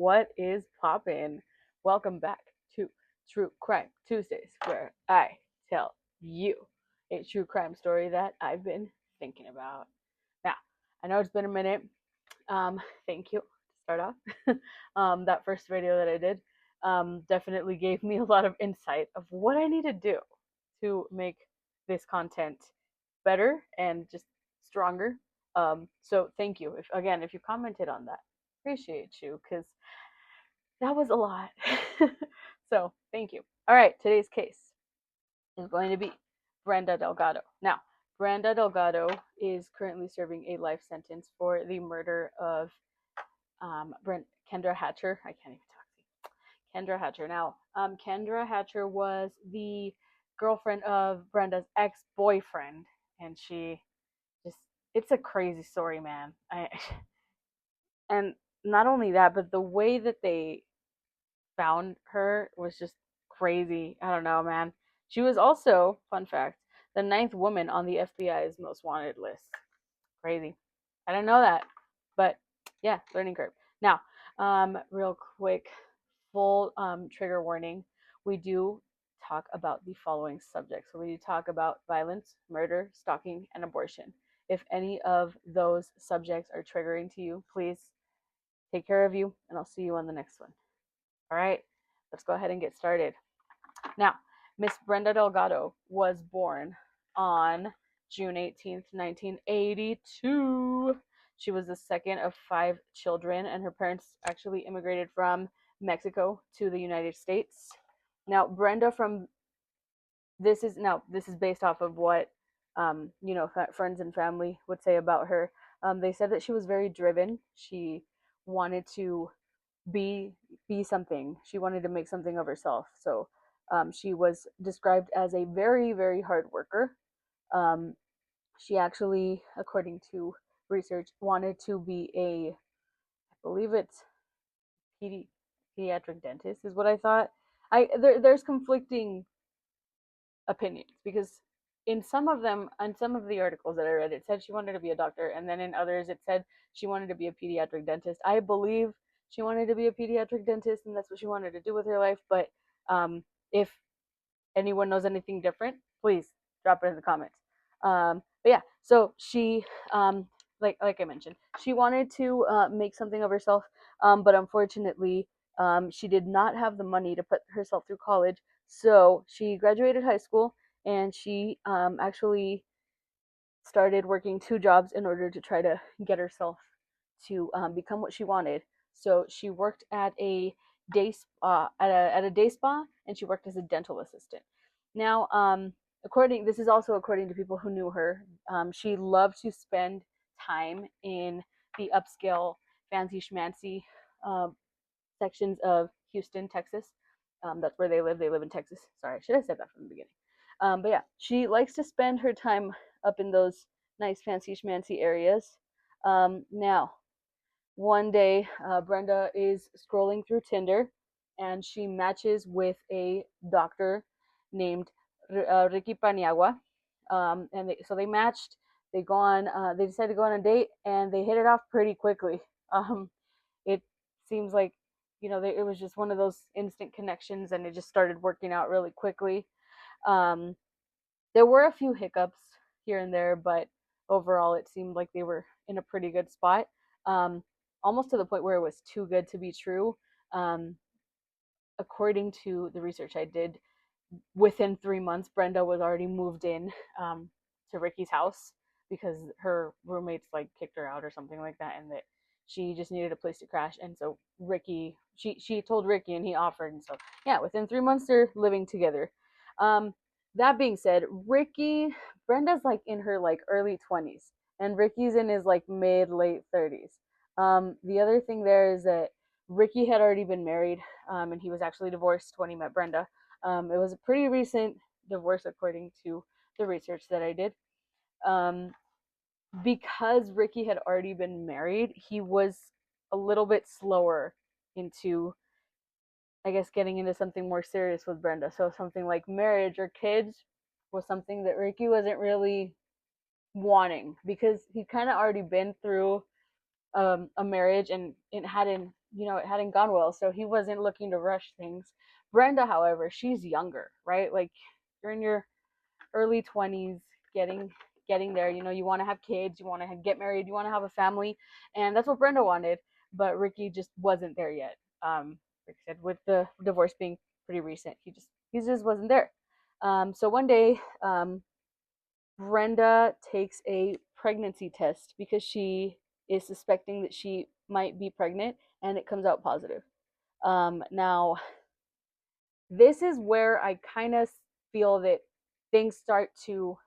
What is poppin'? Welcome back to True Crime Tuesdays, where I tell you a true crime story that I've been thinking about. Now, I know it's been a minute. Thank you to start off. That first video that I did definitely gave me a lot of insight of what I need to do to make this content better and just stronger. So thank you. If you commented on that, appreciate you because that was a lot. So thank you. All right, today's case is going to be Brenda Delgado. Now, Brenda Delgado is currently serving a life sentence for the murder of Kendra Hatcher. I can't even talk. Kendra Hatcher. Now, Kendra Hatcher was the girlfriend of Brenda's ex-boyfriend, and she it's a crazy story, man. And not only that, but the way that they found her was just crazy. I don't know, man. She was also, fun fact, the 9th woman on the FBI's most wanted list. Crazy. I didn't know that, but yeah, learning curve. Now, real quick, full trigger warning. We do talk about the following subjects. So we do talk about violence, murder, stalking, and abortion. If any of those subjects are triggering to you, please take care of you, and I'll see you on the next one. All right, let's go ahead and get started. Now, Miss Brenda Delgado was born on June 18th, 1982. She was the second of 5 children, and her parents actually immigrated from Mexico to the United States. Now, Brenda this is based off of what friends and family would say about her. They said that she was very driven. She wanted to be something. She wanted to make something of herself. So she was described as a very, very hard worker. She actually, according to research, wanted to be I believe it's pediatric dentist is what I thought. There's conflicting opinions because in some of the articles that I read, it said she wanted to be a doctor, and then in others it said she wanted to be a pediatric dentist. I believe she wanted to be a pediatric dentist, and that's what she wanted to do with her life. But if anyone knows anything different, please drop it in the comments. But yeah, so she, like I mentioned, she wanted to make something of herself, but unfortunately, she did not have the money to put herself through college. So she graduated high school, and she actually started working 2 jobs in order to try to get herself to become what she wanted. So she worked at a day spa, at a day spa, and she worked as a dental assistant. Now, this is also according to people who knew her. She loved to spend time in the upscale, fancy schmancy sections of Houston, Texas. That's where they live. They live in Texas. Sorry, I should have said that from the beginning. But yeah, she likes to spend her time up in those nice, fancy schmancy areas. Now, one day, Brenda is scrolling through Tinder, and she matches with a doctor named Ricky Paniagua. So they matched. They go on. They decided to go on a date, and they hit it off pretty quickly. It seems like it was just one of those instant connections, and it just started working out really quickly. There were a few hiccups here and there, but overall it seemed like they were in a pretty good spot, almost to the point where it was too good to be true. According to the research I did, within 3 months Brenda was already moved in to Ricky's house because her roommates like kicked her out or something like that, and that she just needed a place to crash. And so she told Ricky, and he offered, and so yeah, within 3 months they're living together. That being said, Brenda's like in her like early 20s, and Ricky's in his like late 30s. The other thing there is that Ricky had already been married, and he was actually divorced when he met Brenda. It was a pretty recent divorce according to the research that I did. Because Ricky had already been married, he was a little bit slower into, I guess, getting into something more serious with Brenda. So something like marriage or kids was something that Ricky wasn't really wanting because he'd kind of already been through a marriage, and it hadn't it hadn't gone well, so he wasn't looking to rush things. Brenda, however, she's younger, right? Like, you're in your early 20s, getting there. You want to have kids, you want to get married, you want to have a family, and that's what Brenda wanted. But Ricky just wasn't there yet. Like I said, with the divorce being pretty recent, he just wasn't there. So one day, Brenda takes a pregnancy test because she is suspecting that she might be pregnant, and it comes out positive. Now, this is where I kind of feel that things start to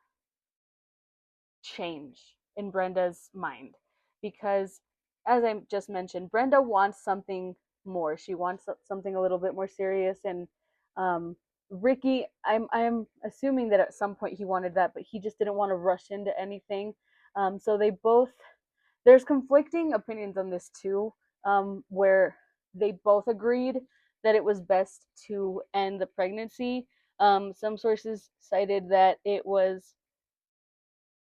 change in Brenda's mind, because, as I just mentioned, Brenda wants something more. She wants something a little bit more serious, and um, Ricky, I'm assuming that at some point he wanted that, but he just didn't want to rush into anything. So they both there's conflicting opinions on this too, where they both agreed that it was best to end the pregnancy. Some sources cited that it was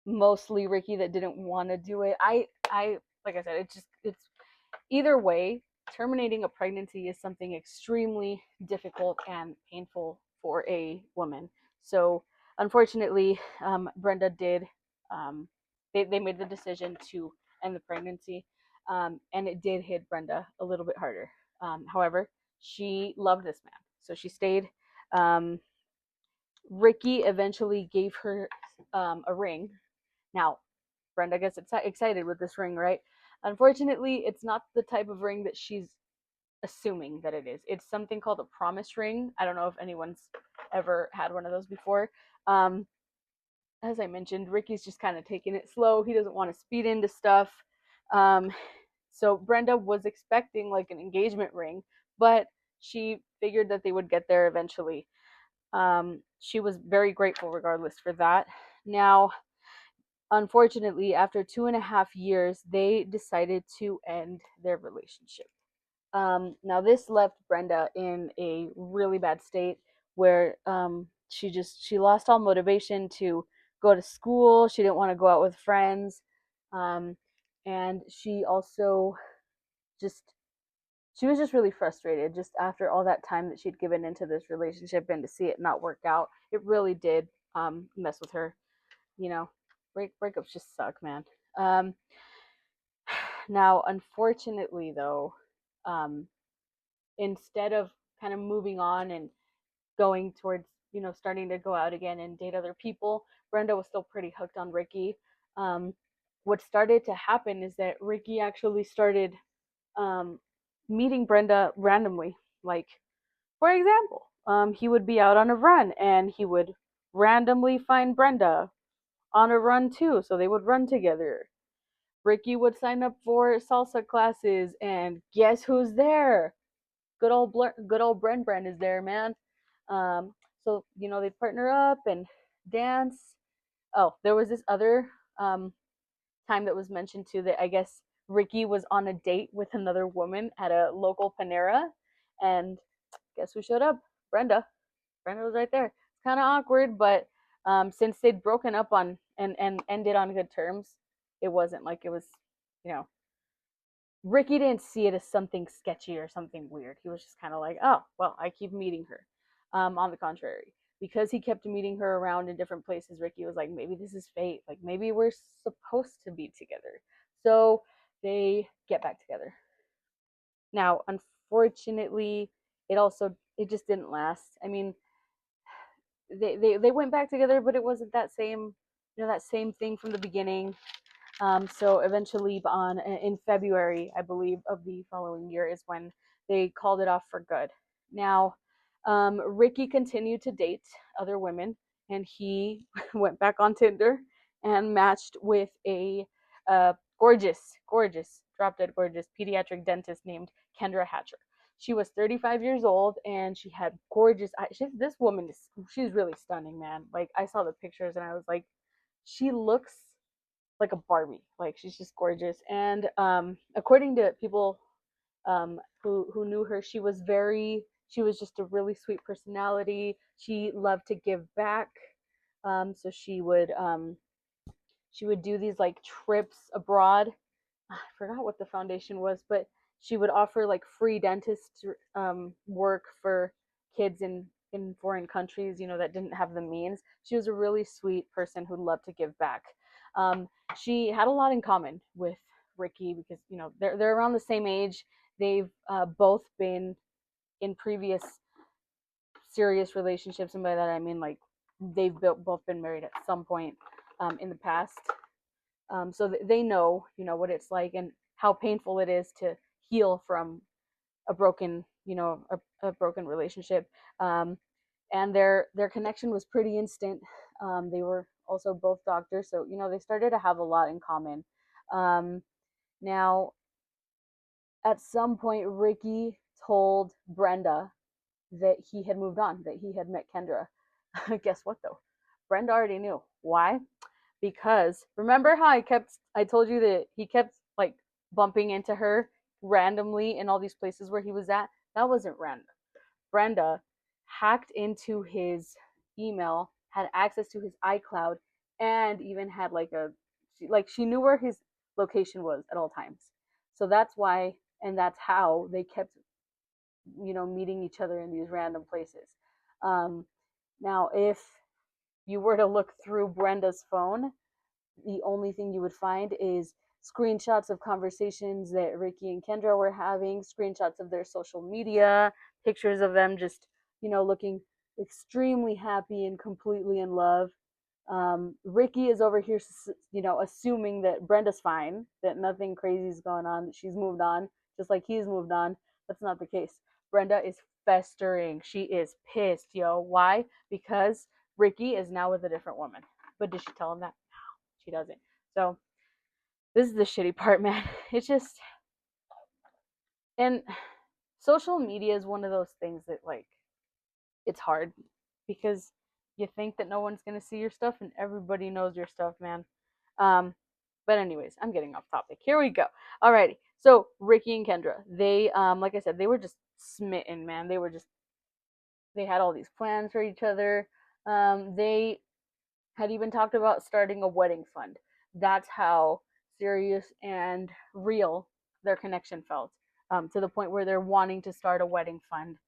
mostly Ricky that didn't want to do it. I like I said, it's either way. Terminating a pregnancy is something extremely difficult and painful for a woman. So unfortunately, Brenda did. They made the decision to end the pregnancy, and it did hit Brenda a little bit harder. However, she loved this man, so she stayed. Um, Ricky eventually gave her a ring. Now, Brenda gets excited with this ring, right? Unfortunately, it's not the type of ring that she's assuming that it is. It's something called a promise ring. I don't know if anyone's ever had one of those before. Um, as I mentioned, Ricky's just kind of taking it slow. He doesn't want to speed into stuff. Um, so Brenda was expecting like an engagement ring, but she figured that they would get there eventually. She was very grateful regardless for that. Now, unfortunately, after 2.5 years, they decided to end their relationship. Now, this left Brenda in a really bad state where she lost all motivation to go to school. She didn't want to go out with friends, um, and just she was just really frustrated. Just after all that time that she'd given into this relationship, and to see it not work out, it really did mess with her. You know, breakups just suck, man. Um, Now, unfortunately, though, um, instead of kind of moving on and going towards, starting to go out again and date other people, Brenda was still pretty hooked on Ricky. Um, what started to happen is that Ricky actually started um, meeting Brenda randomly. Like, for example, he would be out on a run and he would randomly find Brenda on a run too, so they would run together. Ricky would sign up for salsa classes, and guess who's there? Good old Bren is there, man. Um, so they'd partner up and dance. Oh, there was this other time that was mentioned too, that I guess Ricky was on a date with another woman at a local Panera, and guess who showed up? Brenda. Brenda was right there. It's kind of awkward, but since they'd broken up on and ended on good terms, it wasn't like it was, you know, Ricky didn't see it as something sketchy or something weird. He was just kind of like, oh, well, I keep meeting her. On the contrary, because he kept meeting her around in different places, Ricky was like, maybe this is fate. Like, maybe we're supposed to be together. So they get back together. Now, unfortunately, it just didn't last. I mean, they went back together, but it wasn't that same thing from the beginning. So eventually, in February, I believe, of the following year is when they called it off for good. Now, Ricky continued to date other women, and he went back on Tinder and matched with a gorgeous, drop dead gorgeous pediatric dentist named Kendra Hatcher. She was 35 years old, and she had gorgeous eyes. This woman she's really stunning, man. Like, I saw the pictures and I was like, she looks like a Barbie. Like, she's just gorgeous. And according to people who knew her, she was just a really sweet personality. She loved to give back. So she would do these like trips abroad. I forgot what the foundation was, but she would offer like free dentist work for kids in foreign countries, that didn't have the means. She was a really sweet person who loved to give back. She had a lot in common with Ricky because they're around the same age. They've both been in previous serious relationships, and by that I mean like they've both been married at some point in the past. So they know, what it's like and how painful it is to heal from a broken, a broken relationship. And their connection was pretty instant. They were also both doctors, so they started to have a lot in common. Now, at some point, Ricky told Brenda that he had moved on, that he had met Kendra. Guess what though? Brenda already knew. Why? Because remember how I told you that he kept like bumping into her randomly in all these places where he was at? That wasn't random. Brenda hacked into his email, had access to his iCloud, and even had she knew where his location was at all times. So that's why, and that's how they kept meeting each other in these random places. Um, Now, if you were to look through Brenda's phone, the only thing you would find is screenshots of conversations that Ricky and Kendra were having, screenshots of their social media, pictures of them just, looking extremely happy and completely in love. Ricky is over here, assuming that Brenda's fine, that nothing crazy is going on, that she's moved on, just like he's moved on. That's not the case. Brenda is festering. She is pissed, yo. Why? Because Ricky is now with a different woman. But did she tell him that? No, she doesn't. So this is the shitty part, man. It's just, and social media is one of those things that like it's hard because you think that no one's gonna see your stuff and everybody knows your stuff, man. Um, but anyways, I'm getting off topic. Here we go. Alrighty. So Ricky and Kendra, they like I said, they were just smitten, man. They had all these plans for each other. They had even talked about starting a wedding fund. That's how serious and real their connection felt. To the point where they're wanting to start a wedding fund.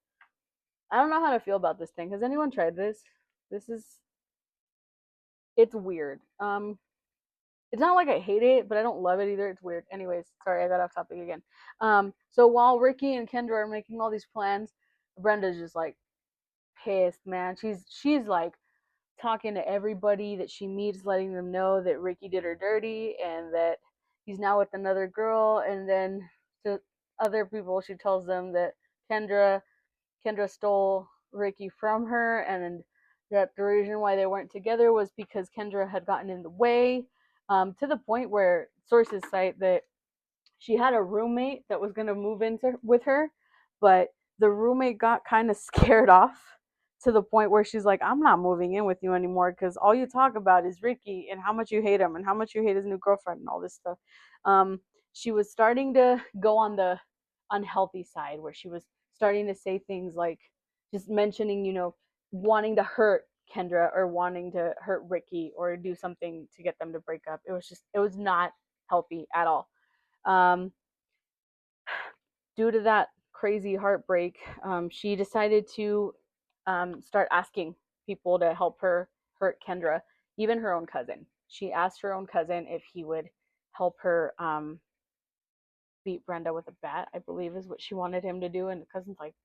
I don't know how to feel about this thing. Has anyone tried this? This is it's weird. It's not like I hate it, but I don't love it either. It's weird. Anyways, sorry, I got off topic again. So while Ricky and Kendra are making all these plans, Brenda's just like pissed, man. She's like talking to everybody that she meets, letting them know that Ricky did her dirty and that he's now with another girl. And then to other people, she tells them that Kendra Kendra stole Ricky from her, and that the reason why they weren't together was because Kendra had gotten in the way. To the point where sources cite that she had a roommate that was going to move into with her, but the roommate got kind of scared off to the point where she's like, I'm not moving in with you anymore because all you talk about is Ricky and how much you hate him and how much you hate his new girlfriend and all this stuff. um, she was starting to go on the unhealthy side where she was starting to say things like just mentioning, wanting to hurt Kendra or wanting to hurt Ricky or do something to get them to break up. It was not healthy at all. um, Due to that crazy heartbreak, she decided to start asking people to help her hurt Kendra, even her own cousin. She asked her own cousin if he would help her beat Brenda with a bat, I believe is what she wanted him to do. And the cousin's like,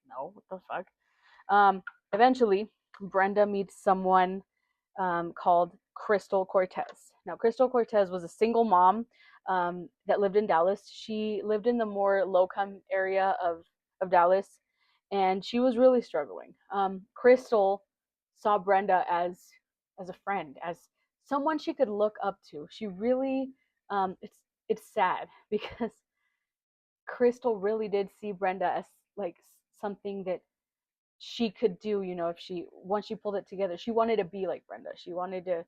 no, what the fuck? Eventually, Brenda meets someone called Crystal Cortez. Now, Crystal Cortez was a single mom that lived in Dallas. She lived in the more low-income area of Dallas, and she was really struggling. Crystal saw Brenda as a friend, as someone she could look up to. She really, it's sad because Crystal really did see Brenda as like something that she could do, if she once she pulled it together. She wanted to be like Brenda. She wanted to,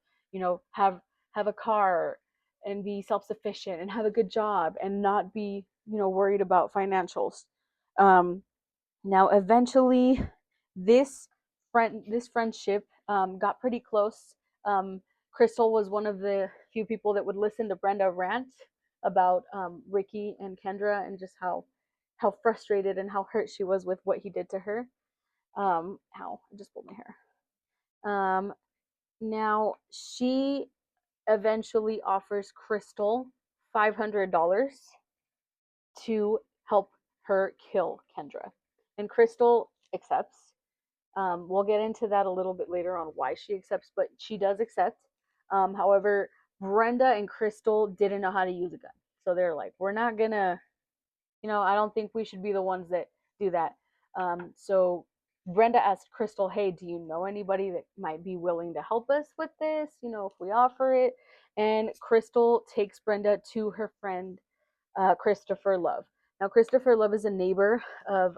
have a car and be self-sufficient and have a good job and not be, worried about financials. Um, Now eventually this friendship got pretty close. Crystal was one of the few people that would listen to Brenda rant about Ricky and Kendra and just how how frustrated and how hurt she was with what he did to her. Ow, I just pulled my hair. Now she eventually offers Crystal $500 to help her kill Kendra, and Crystal accepts. We'll get into that a little bit later on why she accepts, but she does accept. However, Brenda and Crystal didn't know how to use a gun, so they're like, "We're not gonna, I don't think we should be the ones that do that." So Brenda asked Crystal, "Hey, do you know anybody that might be willing to help us with this? If we offer it." And Crystal takes Brenda to her friend Christopher Love. Now, Christopher Love is a neighbor of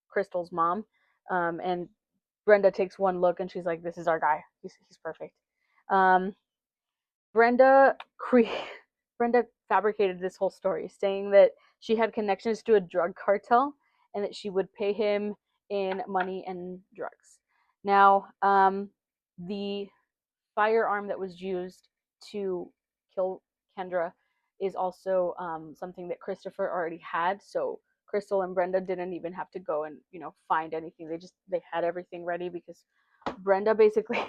Crystal's mom, and Brenda takes one look and she's like, "This is our guy. He's perfect." Um, Brenda cre- Brenda fabricated this whole story, saying that she had connections to a drug cartel and that she would pay him in money and drugs. Now, the firearm that was used to kill Kendra is also something that Christopher already had. So Crystal and Brenda didn't even have to go and find anything. They had everything ready because Brenda basically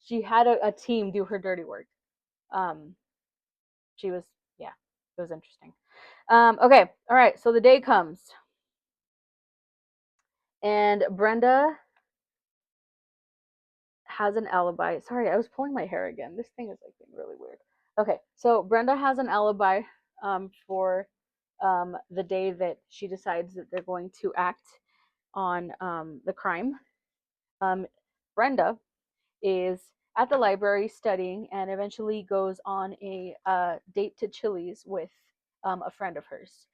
she had a team do her dirty work. Um, she was yeah, it was interesting. Okay, all right. So the day comes, and Brenda has an alibi. Sorry, I was pulling my hair again. This thing is like being really weird. Okay, so Brenda has an alibi for the day that she decides that they're going to act on the crime. Brenda is at the library studying and eventually goes on a date to Chili's with a friend of hers.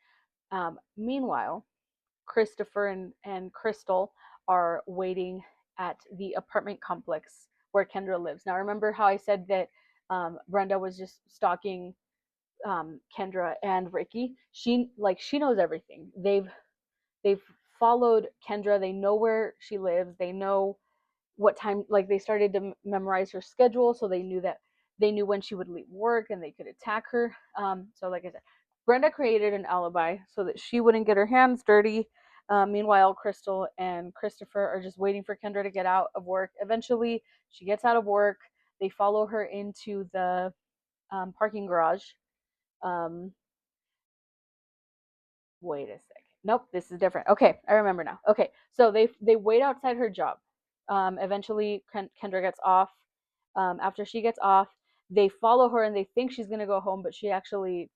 Meanwhile, Christopher and Crystal are waiting at the apartment complex where Kendra lives. Now, remember how I said that Brenda was just stalking Kendra and Ricky? She knows everything. They've followed Kendra. They know where she lives. They know what time. Like they started to memorize her schedule, so they knew when she would leave work and they could attack her. So, like I said, Brenda created an alibi so that she wouldn't get her hands dirty. Meanwhile, Crystal and Christopher are just waiting for Kendra to get out of work. Eventually, she gets out of work. They follow her into the parking garage. Um, Wait a second. Nope, this is different. Okay, I remember now. Okay, so they wait outside her job. Eventually, Kendra gets off. After she gets off, they follow her and they think she's gonna go home, but she actually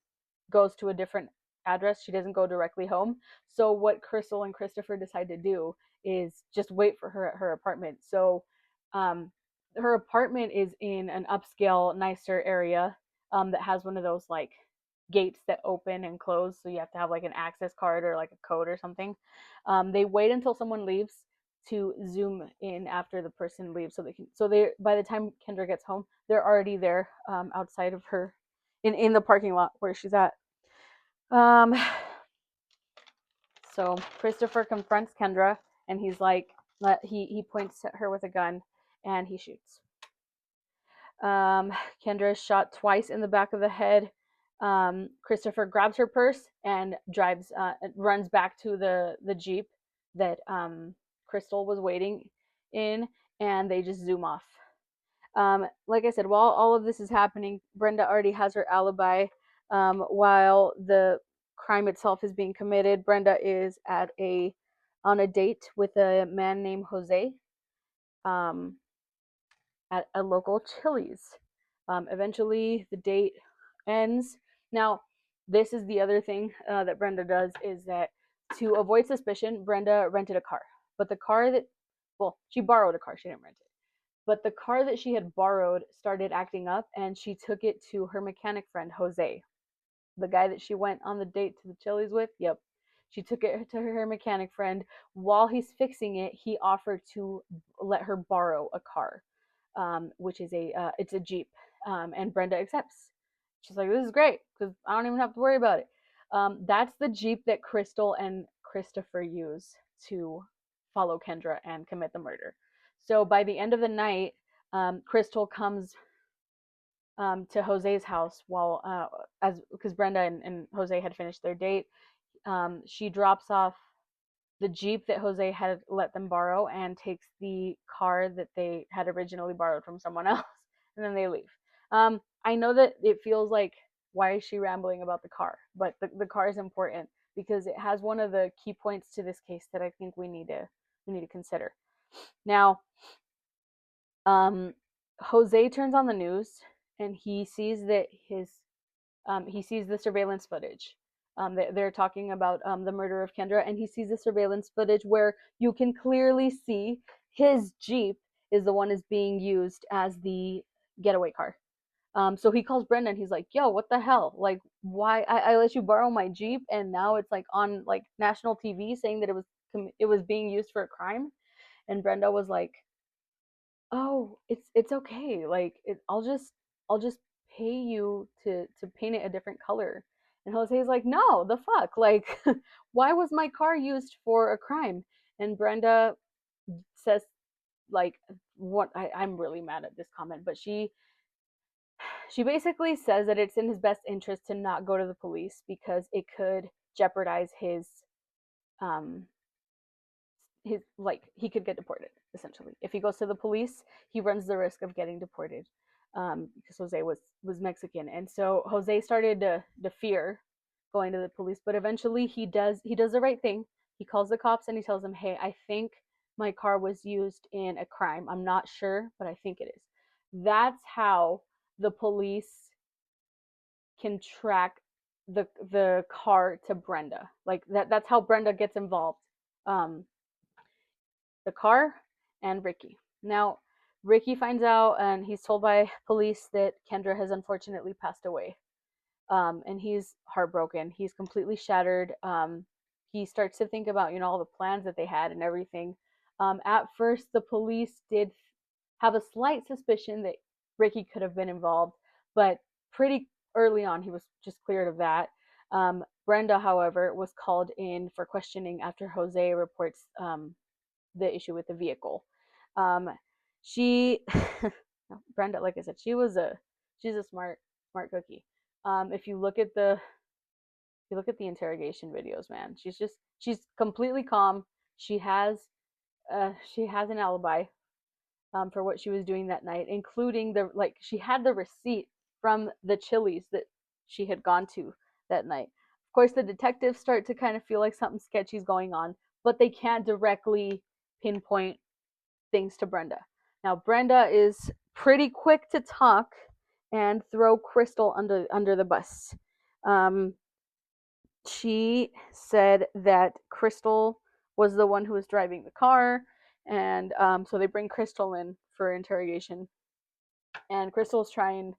goes to a different address. She doesn't go directly home. So what Crystal and Christopher decide to do is just wait for her at her apartment. So um, her apartment is in an upscale, nicer area that has one of those like gates that open and close. So you have to have like an access card or like a code or something. They wait until someone leaves to zoom in after the person leaves, so they by the time Kendra gets home, they're already there outside of her in the parking lot where she's at. Um, so Christopher confronts Kendra, and he's like, he points at her with a gun, and he shoots. Kendra is shot twice in the back of the head. Christopher grabs her purse and runs back to the Jeep that Crystal was waiting in, and they just zoom off. Like I said, while all of this is happening, Brenda already has her alibi. While the crime itself is being committed, Brenda is on a date with a man named Jose um, at a local Chili's. Eventually, the date ends. Now, this is the other thing that Brenda does is that to avoid suspicion, Brenda rented a car. But she borrowed a car. She didn't rent it. But the car that she had borrowed started acting up, and she took it to her mechanic friend, Jose, the guy that she went on the date to the Chili's with. Yep. She took it to her mechanic friend. While he's fixing it, he offered to let her borrow a car, which is it's a Jeep, and Brenda accepts. She's like, "This is great because I don't even have to worry about it." That's the Jeep that Crystal and Christopher use to follow Kendra and commit the murder. So by the end of the night, Crystal comes to Jose's house because Brenda and Jose had finished their date. she drops off the Jeep that Jose had let them borrow and takes the car that they had originally borrowed from someone else, and then they leave. I know that it feels like, why is she rambling about the car? But the car is important because it has one of the key points to this case that I think we need to consider. Now, Jose turns on the news and he sees the surveillance footage. They're talking about the murder of Kendra, and he sees the surveillance footage where you can clearly see his Jeep is the one is being used as the getaway car. So he calls Brenda and he's like, "Yo, what the hell? Like, why I let you borrow my Jeep, and now it's like on like national TV saying that it was being used for a crime." And Brenda was like, "Oh, it's okay. Like, I'll just pay you to paint it a different color." And Jose's like, "No, the fuck? Like, why was my car used for a crime?" And Brenda says, like, what I'm really mad at this comment, but she basically says that it's in his best interest to not go to the police because it could jeopardize um his like he could get deported essentially. If he goes to the police, he runs the risk of getting deported. Because Jose was Mexican, and so Jose started to fear going to the police. But eventually, he does the right thing. He calls the cops and he tells them, "Hey, I think my car was used in a crime. I'm not sure, but I think it is." That's how the police can track the car to Brenda. Like that's how Brenda gets involved. Um, the car and Ricky. Now, Ricky finds out and he's told by police that Kendra has unfortunately passed away. And he's heartbroken. He's completely shattered. He starts to think about, all the plans that they had and everything. At first, the police did have a slight suspicion that Ricky could have been involved, but pretty early on, he was just cleared of that. Brenda, however, was called in for questioning after Jose reports the issue with the vehicle. Um, she, Brenda, like I said, she's a smart cookie. If you look at the interrogation videos, man, she's completely calm. She has she has an alibi for what she was doing that night, including she had the receipt from the Chili's that she had gone to that night. Of course, the detectives start to kind of feel like something sketchy is going on, but they can't directly pinpoint things to Brenda. Now, Brenda is pretty quick to talk and throw Crystal under the bus. Um, she said that Crystal was the one who was driving the car, and so they bring Crystal in for interrogation. And Crystal's trying;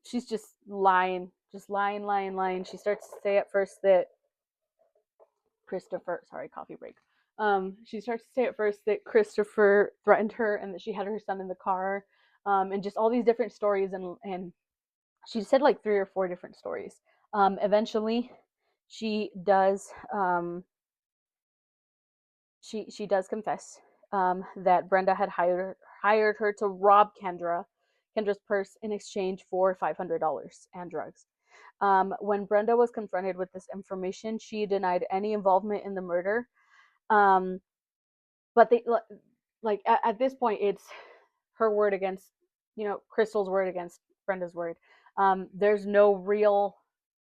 she's just lying. She starts to say at first that Christopher, sorry, coffee break. She starts to say at first that Christopher threatened her and that she had her son in the car, and just all these different stories. And she said like 3 or 4 different stories. Eventually, she does she does confess that Brenda had hired her to rob Kendra's purse in exchange for $500 and drugs. When Brenda was confronted with this information, she denied any involvement in the murder. Um, but they like at this point, it's her word against Crystal's word against Brenda's word. There's no real,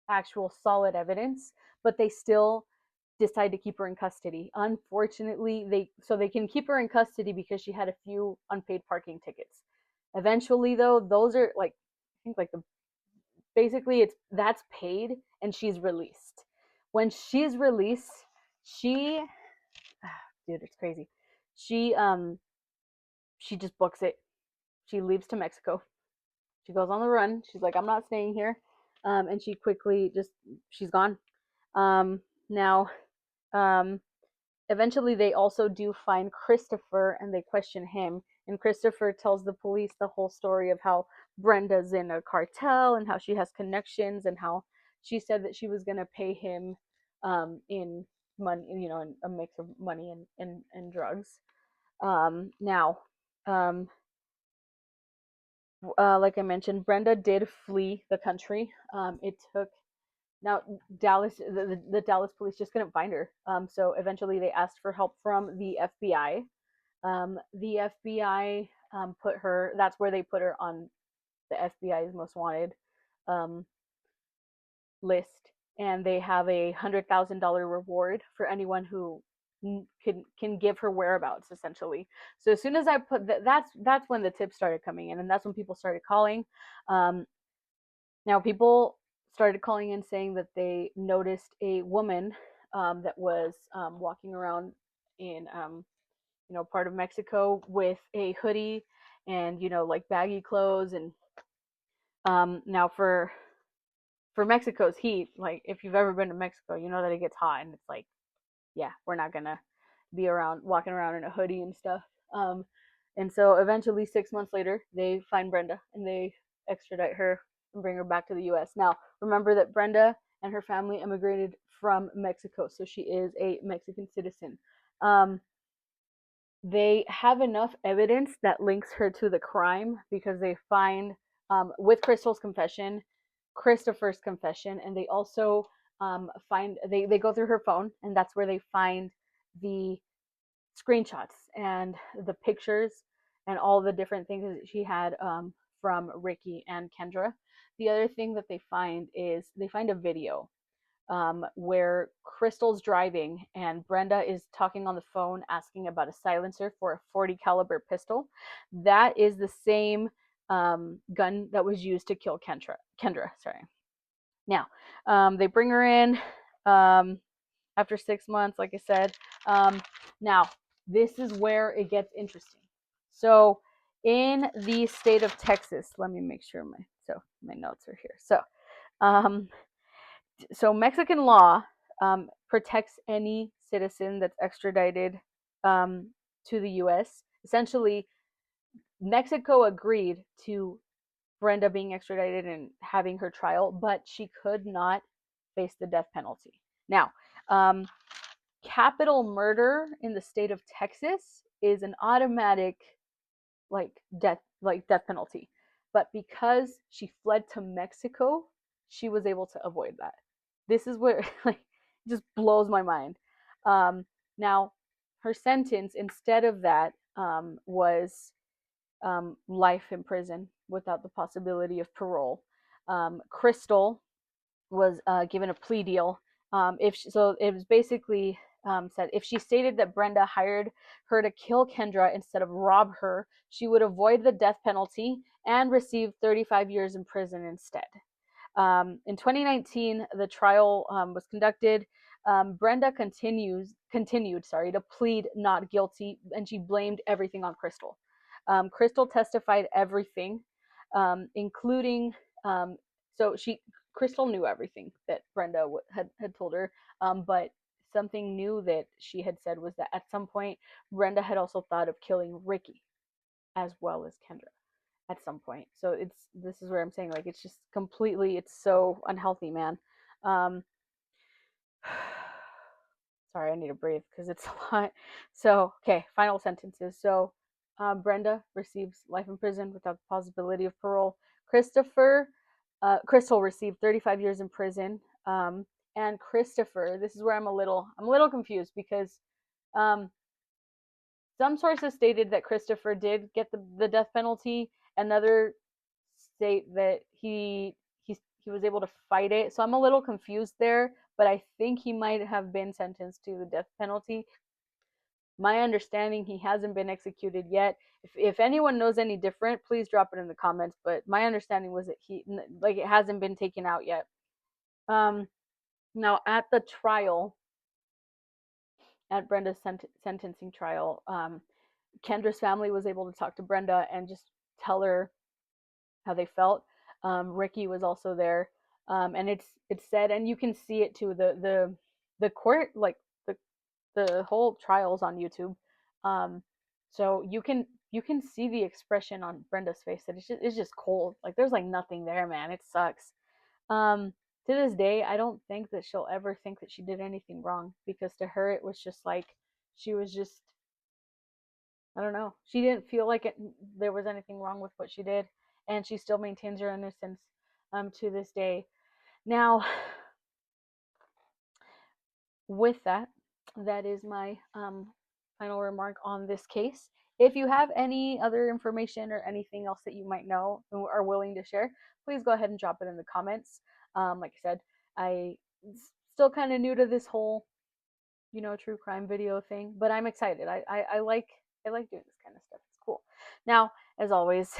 actual, solid evidence, but they still decide to keep her in custody. Unfortunately, they can keep her in custody because she had a few unpaid parking tickets. Eventually, though, those are like I think like the basically it's that's paid and she's released. When she's released, she dude, it's crazy. She she just books it. She leaves to Mexico. She goes on the run. She's like, I'm not staying here. And she quickly she's gone. Now, um, eventually they also do find Christopher and they question him. And Christopher tells the police the whole story of how Brenda's in a cartel and how she has connections and how she said that she was going to pay him in money, in a mix of money and drugs. Now, um, like I mentioned, Brenda did flee the country. It took Now, the Dallas police just couldn't find her. So eventually they asked for help from the FBI. The FBI put her, that's where they put her on the FBI's most wanted um, list. And they have $100,000 reward for anyone who can give her whereabouts, essentially. So as soon as I put that's when the tips started coming in, and that's when people started calling. Um, Now, people started calling in saying that they noticed a woman that was walking around in, part of Mexico with a hoodie and, like baggy clothes. And now for Mexico's heat, like if you've ever been to Mexico, you know that it gets hot, and it's like, yeah, we're not gonna be around walking around in a hoodie and stuff. Um, and so eventually, 6 months later, they find Brenda and they extradite her and bring her back to the U.S. Now, remember that Brenda and her family immigrated from Mexico, so she is a Mexican citizen. Um, they have enough evidence that links her to the crime because they find, with Crystal's confession, Christopher's confession, and they also find, they go through her phone, and that's where they find the screenshots and the pictures and all the different things that she had from Ricky and Kendra. The other thing that they find is they find a video where Crystal's driving and Brenda is talking on the phone asking about a silencer for a 40 caliber pistol. That is the same gun that was used to kill Kendra, sorry. Now, they bring her in after 6 months, like I said. Now, this is where it gets interesting. So, in the state of Texas, let me make sure my notes are here. Um, so Mexican law protects any citizen that's extradited to the U.S. Essentially, Mexico agreed to Brenda being extradited and having her trial, but she could not face the death penalty. Now, um, capital murder in the state of Texas is an automatic death penalty. But because she fled to Mexico, she was able to avoid that. This is where like it just blows my mind. Now, her sentence instead of that was life in prison without the possibility of parole. Crystal was given a plea deal. So it was basically said if she stated that Brenda hired her to kill Kendra instead of rob her, she would avoid the death penalty and receive 35 years in prison instead. In 2019, the trial was conducted. Brenda continued, to plead not guilty, and she blamed everything on Crystal. Crystal testified everything, including um, so she Crystal knew everything that Brenda had told her, but something new that she had said was that at some point Brenda had also thought of killing Ricky as well as Kendra at some point. So this is where I'm saying like it's just completely it's so unhealthy, man. Um Sorry, I need to breathe because it's a lot. So, okay, final sentences. So, Brenda receives life in prison without the possibility of parole. Crystal received 35 years in prison. And Christopher, this is where I'm a little confused because um, some sources stated that Christopher did get the death penalty. Another state that he was able to fight it. So I'm a little confused there, but I think he might have been sentenced to the death penalty. My understanding, he hasn't been executed yet. If anyone knows any different, please drop it in the comments. But my understanding was that it hasn't been taken out yet. Now at the trial, at Brenda's sentencing trial, Kendra's family was able to talk to Brenda and just tell her how they felt. Ricky was also there, and it's said, and you can see it too. The court, like the whole trials on YouTube, so you can see the expression on Brenda's face that it's just cold. Like there's like nothing there, man. It sucks. To this day, I don't think that she'll ever think that she did anything wrong because to her it was just like she was just I don't know. She didn't feel like there was anything wrong with what she did, and she still maintains her innocence to this day. Now, with that, that is my final remark on this case. If you have any other information or anything else that you might know or are willing to share, please go ahead and drop it in the comments. Like I said, I still kind of new to this whole, true crime video thing, but I'm excited. I like doing this kind of stuff. It's cool. Now, as always,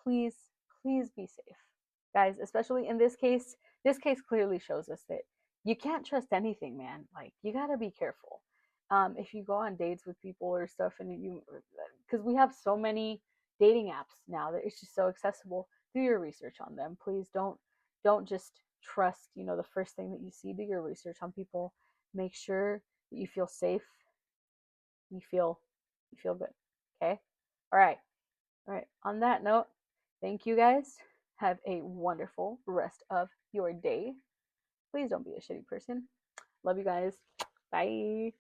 please please be safe, guys. Especially in this case. This case clearly shows us that you can't trust anything, man. Like, you gotta be careful. If you go on dates with people or stuff, and because we have so many dating apps now that it's just so accessible. Do your research on them, please. Don't just trust, the first thing that you see. Do your research on people. Make sure that you feel safe. You feel good. Okay. All right. All right. On that note, thank you guys. Have a wonderful rest of your day. Please don't be a shitty person. Love you guys. Bye.